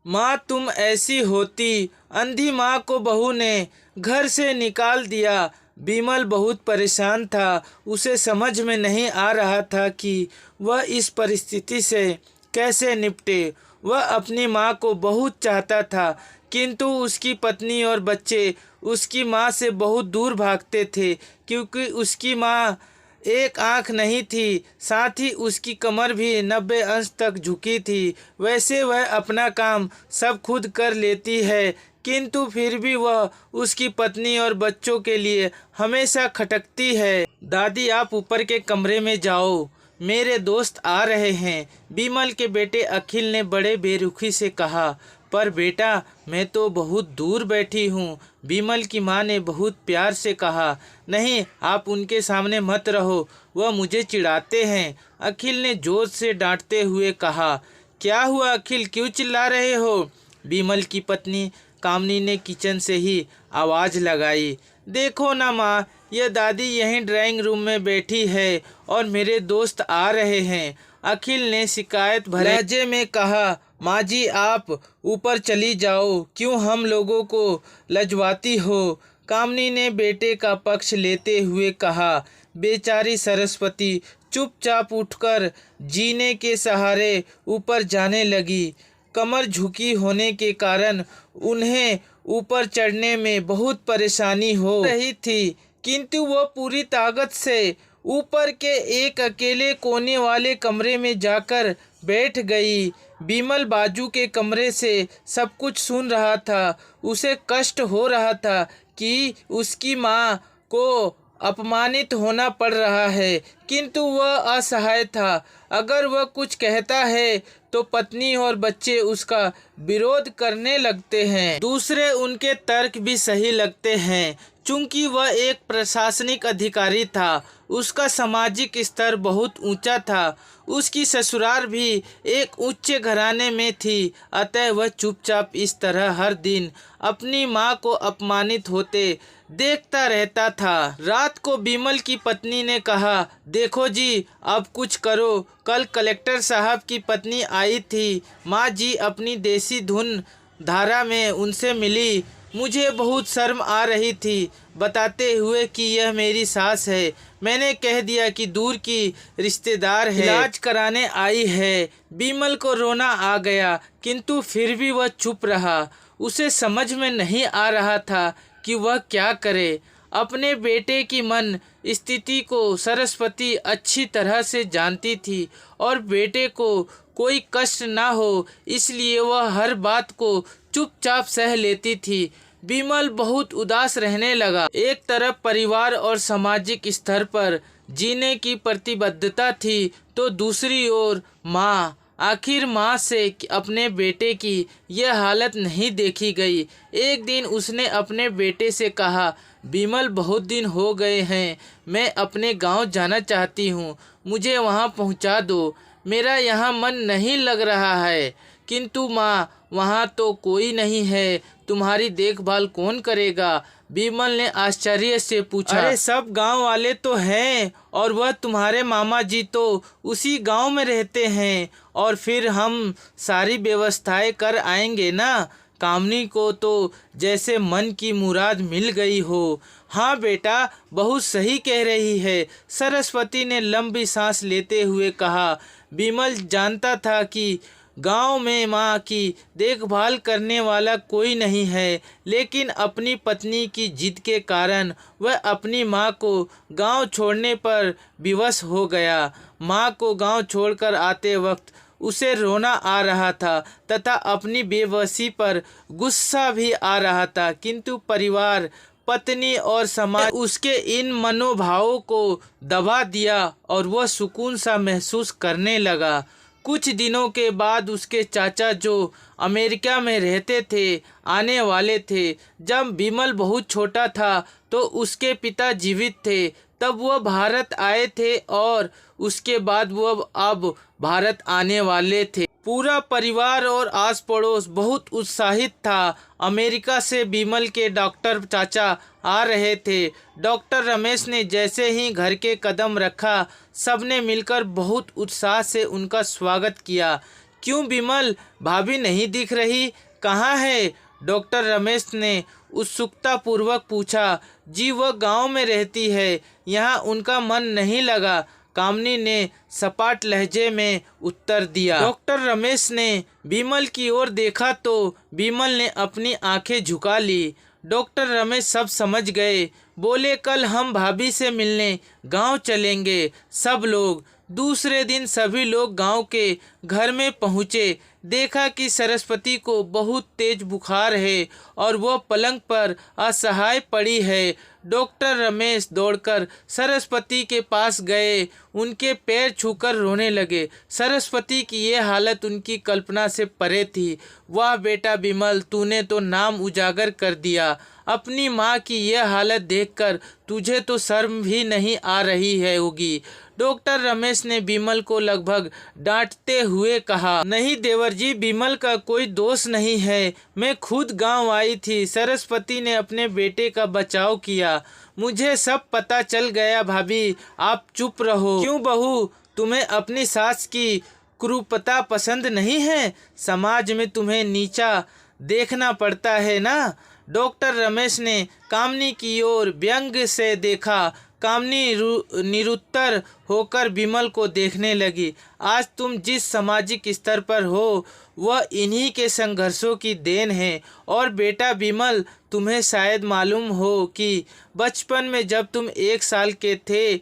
माँ तुम ऐसी होती। अंधी माँ को बहू ने घर से निकाल दिया। बिमल बहुत परेशान था। उसे समझ में नहीं आ रहा था कि वह इस परिस्थिति से कैसे निपटे। वह अपनी माँ को बहुत चाहता था, किंतु उसकी पत्नी और बच्चे उसकी माँ से बहुत दूर भागते थे, क्योंकि उसकी माँ एक आंख नहीं थी, साथ ही उसकी कमर भी 90 अंश तक झुकी थी। वैसे वह अपना काम सब खुद कर लेती है, किंतु फिर भी वह उसकी पत्नी और बच्चों के लिए हमेशा खटकती है। दादी आप ऊपर के कमरे में जाओ, मेरे दोस्त आ रहे हैं, बिमल के बेटे अखिल ने बड़े बेरुखी से कहा। पर बेटा मैं तो बहुत दूर बैठी हूँ, बिमल की माँ ने बहुत प्यार से कहा। नहीं, आप उनके सामने मत रहो, वह मुझे चिढ़ाते हैं, अखिल ने जोर से डांटते हुए कहा। क्या हुआ अखिल, क्यों चिल्ला रहे हो? बिमल की पत्नी कामनी ने किचन से ही आवाज़ लगाई। देखो ना माँ, यह दादी यहीं ड्राइंग रूम में बैठी है और मेरे दोस्त आ रहे हैं, अखिल ने शिकायत भरे लहजे में कहा। माँ जी आप ऊपर चली जाओ, क्यों हम लोगों को लजवाती हो? कामनी ने बेटे का पक्ष लेते हुए कहा। बेचारी सरस्वती चुपचाप उठकर जीने के सहारे ऊपर जाने लगी। कमर झुकी होने के कारण उन्हें ऊपर चढ़ने में बहुत परेशानी हो रही थी, किंतु वह पूरी ताकत से ऊपर के एक अकेले कोने वाले कमरे में जाकर बैठ गई। बिमल बाजू के कमरे से सब कुछ सुन रहा था। उसे कष्ट हो रहा था कि उसकी माँ को अपमानित होना पड़ रहा है, किंतु वह असहाय था। अगर वह कुछ कहता है तो पत्नी और बच्चे उसका विरोध करने लगते हैं। दूसरे उनके तर्क भी सही लगते हैं। चूंकि वह एक प्रशासनिक अधिकारी था, उसका सामाजिक स्तर बहुत ऊंचा था, उसकी ससुराल भी एक उच्च घराने में थी, अतः वह चुपचाप इस तरह हर दिन अपनी माँ को अपमानित होते देखता रहता था। रात को बिमल की पत्नी ने कहा, देखो जी अब कुछ करो, कल कलेक्टर साहब की पत्नी आई थी, माँ जी अपनी देसी धुन धारा में उनसे मिली, मुझे बहुत शर्म आ रही थी बताते हुए कि यह मेरी सास है। मैंने कह दिया कि दूर की रिश्तेदार है, इलाज कराने आई है। बिमल को रोना आ गया, किंतु फिर भी वह चुप रहा। उसे समझ में नहीं आ रहा था कि वह क्या करे। अपने बेटे की मन स्थिति को सरस्वती अच्छी तरह से जानती थी और बेटे को कोई कष्ट ना हो, इसलिए वह हर बात को चुपचाप सह लेती थी। बिमल बहुत उदास रहने लगा। एक तरफ परिवार और सामाजिक स्तर पर जीने की प्रतिबद्धता थी, तो दूसरी ओर माँ। आखिर माँ से अपने बेटे की यह हालत नहीं देखी गई। एक दिन उसने अपने बेटे से कहा, बिमल बहुत दिन हो गए हैं, मैं अपने गांव जाना चाहती हूँ, मुझे वहाँ पहुँचा दो, मेरा यहाँ मन नहीं लग रहा है। किंतु माँ वहाँ तो कोई नहीं है, तुम्हारी देखभाल कौन करेगा? बिमल ने आश्चर्य से पूछा। अरे सब गांव वाले तो हैं, और वह तुम्हारे मामा जी तो उसी गांव में रहते हैं, और फिर हम सारी व्यवस्थाएं कर आएंगे ना। कामनी को तो जैसे मन की मुराद मिल गई हो। हाँ बेटा बहुत सही कह रही है, सरस्वती ने लंबी सांस लेते हुए कहा। बिमल जानता था कि गांव में माँ की देखभाल करने वाला कोई नहीं है, लेकिन अपनी पत्नी की जिद के कारण वह अपनी माँ को गांव छोड़ने पर विवश हो गया। माँ को गांव छोड़कर आते वक्त उसे रोना आ रहा था तथा अपनी बेबसी पर गुस्सा भी आ रहा था, किंतु परिवार, पत्नी और समाज उसके इन मनोभावों को दबा दिया और वह सुकून सा महसूस करने लगा। कुछ दिनों के बाद उसके चाचा जो अमेरिका में रहते थे आने वाले थे। जब बिमल बहुत छोटा था तो उसके पिता जीवित थे, तब वह भारत आए थे और उसके बाद वह अब भारत आने वाले थे। पूरा परिवार और आस पड़ोस बहुत उत्साहित था। अमेरिका से बिमल के डॉक्टर चाचा आ रहे थे। डॉक्टर रमेश ने जैसे ही घर के कदम रखा, सबने मिलकर बहुत उत्साह से उनका स्वागत किया। क्यों विमल, भाभी नहीं दिख रही, कहाँ है? डॉक्टर रमेश ने उत्सुकतापूर्वक पूछा। जी वह गांव में रहती है, यहाँ उनका मन नहीं लगा, कामनी ने सपाट लहजे में उत्तर दिया। डॉक्टर रमेश ने विमल की ओर देखा तो विमल ने अपनी आंखें झुका ली। डॉक्टर रमेश सब समझ गए। बोले, कल हम भाभी से मिलने गांव चलेंगे सब लोग। दूसरे दिन सभी लोग गांव के घर में पहुँचे। देखा कि सरस्वती को बहुत तेज बुखार है और वह पलंग पर असहाय पड़ी है। डॉक्टर रमेश दौड़कर सरस्वती के पास गए, उनके पैर छूकर रोने लगे। सरस्वती की ये हालत उनकी कल्पना से परे थी। वाह बेटा विमल, तूने तो नाम उजागर कर दिया। अपनी माँ की यह हालत देखकर तुझे तो शर्म भी नहीं आ रही है होगी। डॉक्टर रमेश ने विमल को लगभग डांटते हुए कहा, नहीं देवर जी, विमल का कोई दोष नहीं है, मैं खुद गांव आई थी। सरस्वती ने अपने बेटे का बचाव किया। मुझे सब पता चल गया भाभी, आप चुप रहो। क्यों बहू, तुम्हें अपनी सास की क्रूरता पसंद नहीं है? समाज में तुम्हें नीचा देखना पड़ता है ना? डॉक्टर रमेश ने कामनी की ओर व्यंग्य से देखा। कामनी निरुत्तर होकर विमल को देखने लगी। आज तुम जिस सामाजिक स्तर पर हो वह इन्हीं के संघर्षों की देन है। और बेटा विमल, तुम्हें शायद मालूम हो कि बचपन में जब तुम 1 साल के थे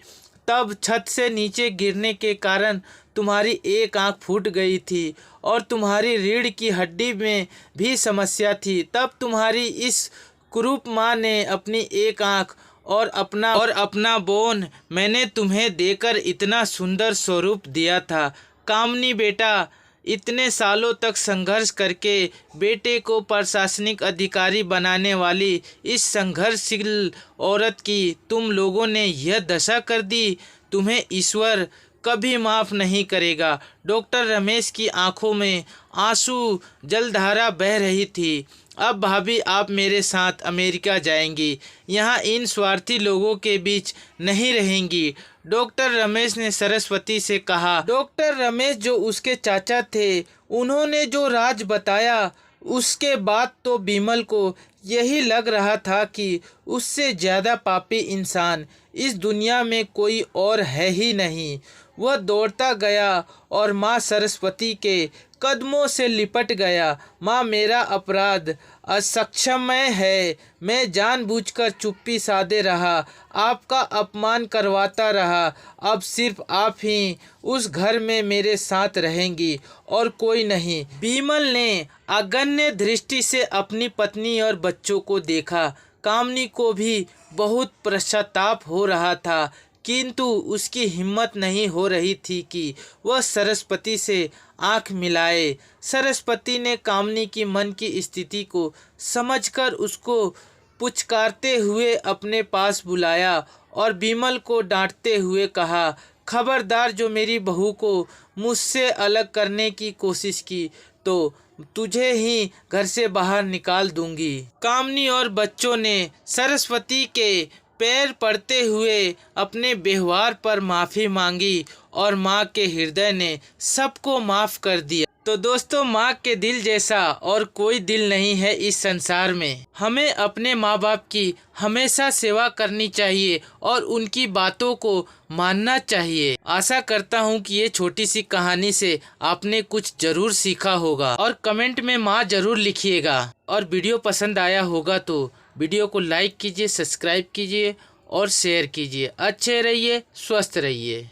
तब छत से नीचे गिरने के कारण तुम्हारी एक आंख फूट गई थी और तुम्हारी रीढ़ की हड्डी में भी समस्या थी। तब तुम्हारी इस कुरूप माँ ने अपनी एक आंख और अपना बोन मैंने तुम्हें देकर इतना सुंदर स्वरूप दिया था। कामनी बेटा, इतने सालों तक संघर्ष करके बेटे को प्रशासनिक अधिकारी बनाने वाली इस संघर्षशील औरत की तुम लोगों ने यह दशा कर दी। तुम्हें ईश्वर कभी माफ़ नहीं करेगा। डॉक्टर रमेश की आंखों में आंसू जलधारा बह रही थी। अब भाभी, आप मेरे साथ अमेरिका जाएंगी, यहाँ इन स्वार्थी लोगों के बीच नहीं रहेंगी। डॉक्टर रमेश ने सरस्वती से कहा। डॉक्टर रमेश जो उसके चाचा थे, उन्होंने जो राज बताया उसके बाद तो विमल को यही लग रहा था कि उससे ज़्यादा पापी इंसान इस दुनिया में कोई और है ही नहीं। वह दौड़ता गया और माँ सरस्वती के कदमों से लिपट गया। माँ, मेरा अपराध असक्षमय है, मैं जानबूझकर चुप्पी साधे रहा, आपका अपमान करवाता रहा। अब सिर्फ आप ही उस घर में मेरे साथ रहेंगी और कोई नहीं। विमल ने अगन्य दृष्टि से अपनी पत्नी और बच्चों को देखा। कामनी को भी बहुत पश्चाताप हो रहा था, किंतु उसकी हिम्मत नहीं हो रही थी कि वह सरस्वती से आंख मिलाए। सरस्वती ने कामनी की मन की स्थिति को समझकर उसको पुचकारते हुए अपने पास बुलाया और विमल को डांटते हुए कहा, खबरदार, जो मेरी बहू को मुझसे अलग करने की कोशिश की तो तुझे ही घर से बाहर निकाल दूंगी। कामनी और बच्चों ने सरस्वती के पैर पड़ते हुए अपने व्यवहार पर माफ़ी मांगी और माँ के हृदय ने सबको माफ़ कर दिया। तो दोस्तों, माँ के दिल जैसा और कोई दिल नहीं है इस संसार में। हमें अपने माँ बाप की हमेशा सेवा करनी चाहिए और उनकी बातों को मानना चाहिए। आशा करता हूँ कि ये छोटी सी कहानी से आपने कुछ जरूर सीखा होगा और कमेंट में माँ जरूर लिखिएगा। और वीडियो पसंद आया होगा तो वीडियो को लाइक कीजिए, सब्सक्राइब कीजिए और शेयर कीजिए। अच्छे रहिए, स्वस्थ रहिए।